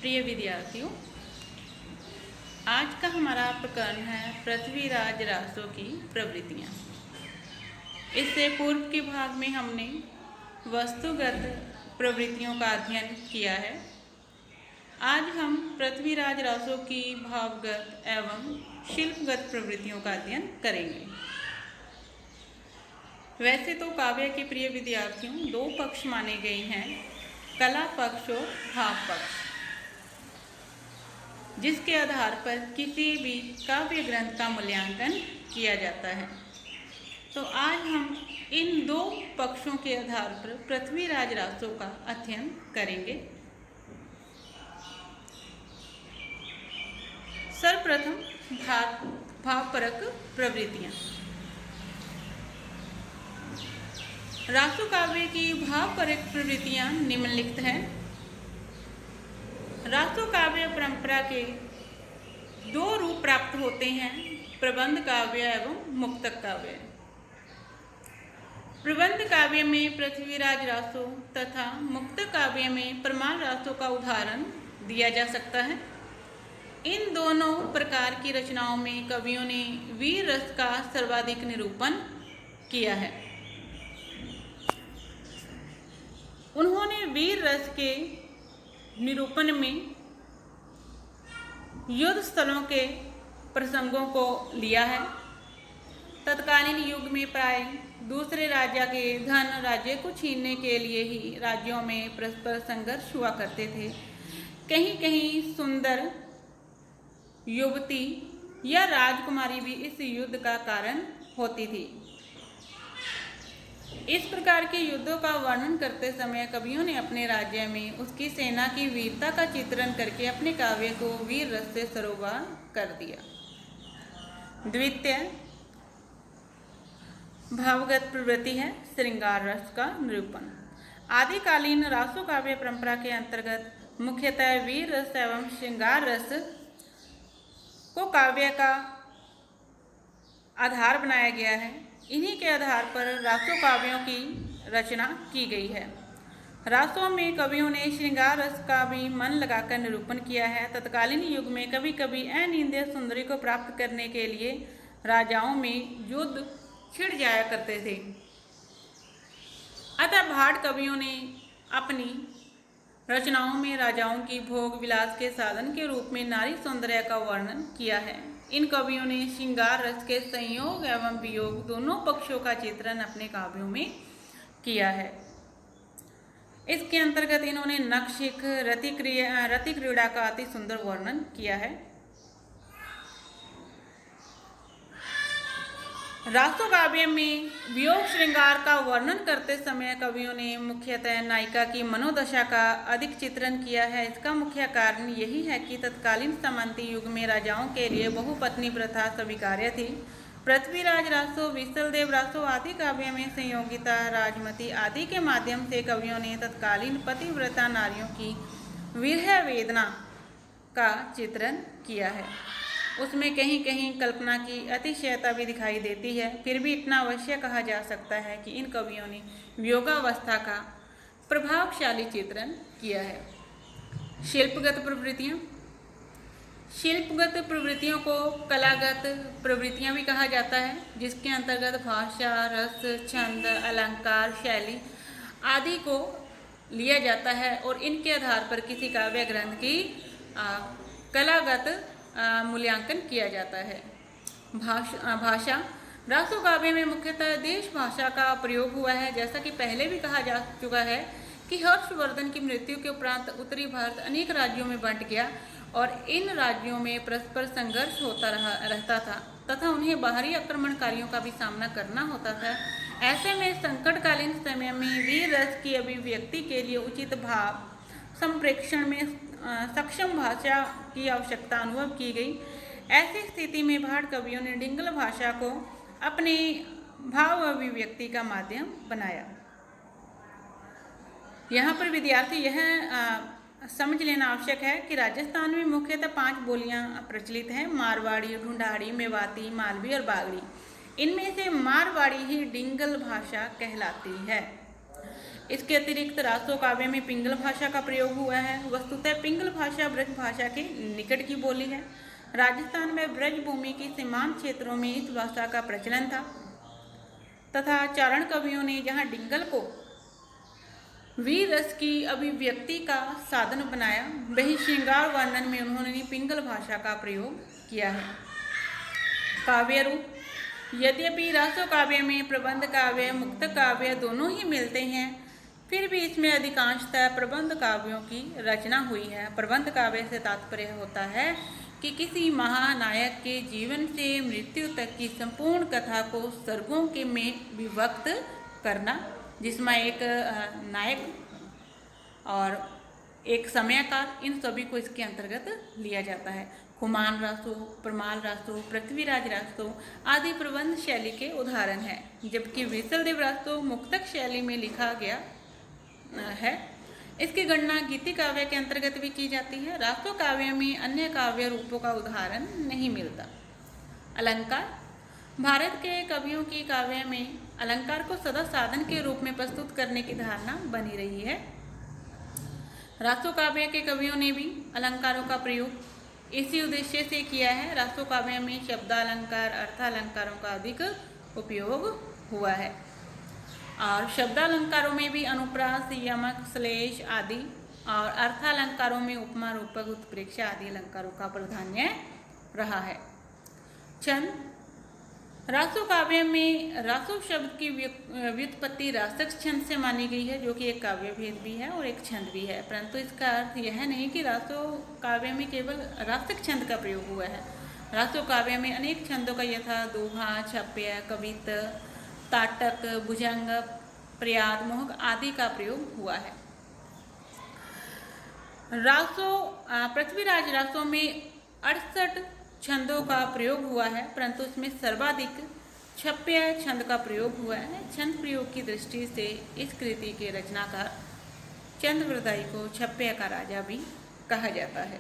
प्रिय विद्यार्थियों, आज का हमारा प्रकरण है पृथ्वीराज रासों की प्रवृत्तियाँ। इससे पूर्व के भाग में हमने वस्तुगत प्रवृत्तियों का अध्ययन किया है। आज हम पृथ्वीराज रासों की भावगत एवं शिल्पगत प्रवृत्तियों का अध्ययन करेंगे। वैसे तो काव्य के प्रिय विद्यार्थियों दो पक्ष माने गए हैं, कला पक्ष और भाव पक्ष, जिसके आधार पर किसी भी काव्य ग्रंथ का मूल्यांकन किया जाता है। तो आज हम इन दो पक्षों के आधार पर पृथ्वीराज रासों का अध्ययन करेंगे। सर्वप्रथम भावपरक प्रवृत्तियाँ। रासो काव्य की भावपरक प्रवृत्तियाँ निम्नलिखित हैं। रासो काव्य परंपरा के दो रूप प्राप्त होते हैं, प्रबंध काव्य एवं मुक्तक काव्य। प्रबंध काव्य में पृथ्वीराज रासो तथा मुक्तक काव्य में परमार रासो का उदाहरण दिया जा सकता है। इन दोनों प्रकार की रचनाओं में कवियों ने वीर रस का सर्वाधिक निरूपण किया है। उन्होंने वीर रस के निरूपण में युद्ध स्थलों के प्रसंगों को लिया है। तत्कालीन युग में प्राय दूसरे राज्य के धन राज्य को छीनने के लिए ही राज्यों में परस्पर संघर्ष हुआ करते थे। कहीं कहीं सुंदर युवती या राजकुमारी भी इस युद्ध का कारण होती थी। इस प्रकार के युद्धों का वर्णन करते समय कवियों ने अपने राज्य में उसकी सेना की वीरता का चित्रण करके अपने काव्य को वीर रस से सरोबार कर दिया। द्वितीय भावगत प्रवृत्ति है श्रृंगार रस का निरूपण। आदिकालीन रासो काव्य परंपरा के अंतर्गत मुख्यतः वीर रस एवं श्रृंगार रस को काव्य का आधार बनाया गया है। इन्हीं के आधार पर रासो काव्यों की रचना की गई है। रासों में कवियों ने श्रृंगार रस का भी मन लगाकर निरूपण किया है। तत्कालीन युग में कभी कभी अनिंद्य सुंदरी को प्राप्त करने के लिए राजाओं में युद्ध छिड़ जाया करते थे। अतः भाट कवियों ने अपनी रचनाओं में राजाओं की भोग विलास के साधन के रूप में नारी सौंदर्य का वर्णन किया है। इन कवियों ने श्रृंगार रस के संयोग एवं वियोग दोनों पक्षों का चित्रण अपने काव्यों में किया है। इसके अंतर्गत इन्होंने नखशिख रति क्रीड़ा का अति सुंदर वर्णन किया है। रासो काव्य में वियोग श्रृंगार का वर्णन करते समय कवियों ने मुख्यतः नायिका की मनोदशा का अधिक चित्रण किया है। इसका मुख्य कारण यही है कि तत्कालीन सामंती युग में राजाओं के लिए बहुपत्नी प्रथा स्वीकार्य थी। पृथ्वीराज रासो, विसलदेव रासो आदि काव्य में संयोगिता, राजमती आदि के माध्यम से कवियों ने तत्कालीन पतिव्रता नारियों की विरह वेदना का चित्रण किया है। उसमें कहीं कहीं कल्पना की अतिशयता भी दिखाई देती है। फिर भी इतना अवश्य कहा जा सकता है कि इन कवियों ने वियोगावस्था का प्रभावशाली चित्रण किया है। शिल्पगत प्रवृत्तियाँ। शिल्पगत प्रवृत्तियों को कलागत प्रवृत्तियाँ भी कहा जाता है, जिसके अंतर्गत भाषा, रस, छंद, अलंकार, शैली आदि को लिया जाता है और इनके आधार पर किसी काव्य ग्रंथ की कलागत मूल्यांकन किया जाता है। भाषा। रासो काव्य में मुख्यतः देश भाषा का प्रयोग हुआ है। जैसा कि पहले भी कहा जा चुका है कि हर्षवर्धन की मृत्यु के उपरांत उत्तरी भारत अनेक राज्यों में बंट गया और इन राज्यों में परस्पर संघर्ष होता रहता था तथा उन्हें बाहरी आक्रमणकारियों का भी सामना करना होता था। ऐसे में संकटकालीन समय में वीर रस की अभिव्यक्ति के लिए उचित भाव संप्रेक्षण में सक्षम भाषा की आवश्यकता अनुभव की गई। ऐसी स्थिति में भाट कवियों ने डिंगल भाषा को अपने भाव अभिव्यक्ति का माध्यम बनाया। यहाँ पर विद्यार्थी यह समझ लेना आवश्यक है कि राजस्थान में मुख्यतः 5 बोलियाँ प्रचलित हैं: मारवाड़ी, ढूंढाड़ी, मेवाती, मालवी और बागड़ी। इनमें से मारवाड़ी ही डिंगल भाषा कहलाती है। इसके अतिरिक्त रासो काव्य में पिंगल भाषा का प्रयोग हुआ है। वस्तुतः पिंगल भाषा ब्रज भाषा के निकट की बोली है। राजस्थान में ब्रज भूमि के सीमांत क्षेत्रों में इस भाषा का प्रचलन था तथा चारण कवियों ने जहाँ डिंगल को वीर रस की अभिव्यक्ति का साधन बनाया, वही श्रृंगार वर्णन में उन्होंने पिंगल भाषा का प्रयोग किया है। काव्य रूप, यद्यपि रासो काव्य में प्रबंध काव्य मुक्त काव्य दोनों ही मिलते हैं, फिर भी इसमें अधिकांशतः प्रबंध काव्यों की रचना हुई है। प्रबंध काव्य से तात्पर्य होता है कि किसी महानायक के जीवन से मृत्यु तक की संपूर्ण कथा को सर्गों के में विभक्त करना, जिसमें एक नायक और एक समयकाल, इन सभी को इसके अंतर्गत लिया जाता है। खुमान रासो, परमाल रासो, पृथ्वीराज रासो आदि प्रबंध शैली के उदाहरण हैं, जबकि विसलदेव रासो मुक्तक शैली में लिखा गया है। इसकी गणना गीति काव्य के अंतर्गत भी की जाती है। रासो काव्य में अन्य काव्य रूपों का उदाहरण नहीं मिलता। अलंकार, भारत के कवियों की काव्य में अलंकार को सदा साधन के रूप में प्रस्तुत करने की धारणा बनी रही है। रासो काव्य के कवियों ने भी अलंकारों का प्रयोग इसी उद्देश्य से किया है। रासो काव्य में शब्दालंकार, अर्थालंकारों का अधिक उपयोग हुआ है और शब्दालंकारों में भी अनुप्रास, यमक, श्लेष आदि और अर्थालंकारों में उपमा, रूपक, उत्प्रेक्षा आदि अलंकारों का प्राधान्य रहा है। छंद, रासो काव्य में रासो शब्द की व्युत्पत्ति रासक छंद से मानी गई है, जो कि एक काव्य भेद भी है और एक छंद भी है, परंतु इसका अर्थ यह नहीं कि रासो काव्य में केवल रासक छंद का प्रयोग हुआ है। रासो काव्य में अनेक छंदों का यथा दोहा, छप्य, कवित, ताटक, भुजंग, प्रयाद, मोहक आदि का प्रयोग हुआ है। रासो पृथ्वीराज रासो में 68 छंदों का प्रयोग हुआ है, परंतु इसमें सर्वाधिक छप्य छंद का प्रयोग हुआ है। छंद प्रयोग की दृष्टि से इस कृति के रचनाकार चंद्रवरदाई को छप्य का राजा भी कहा जाता है।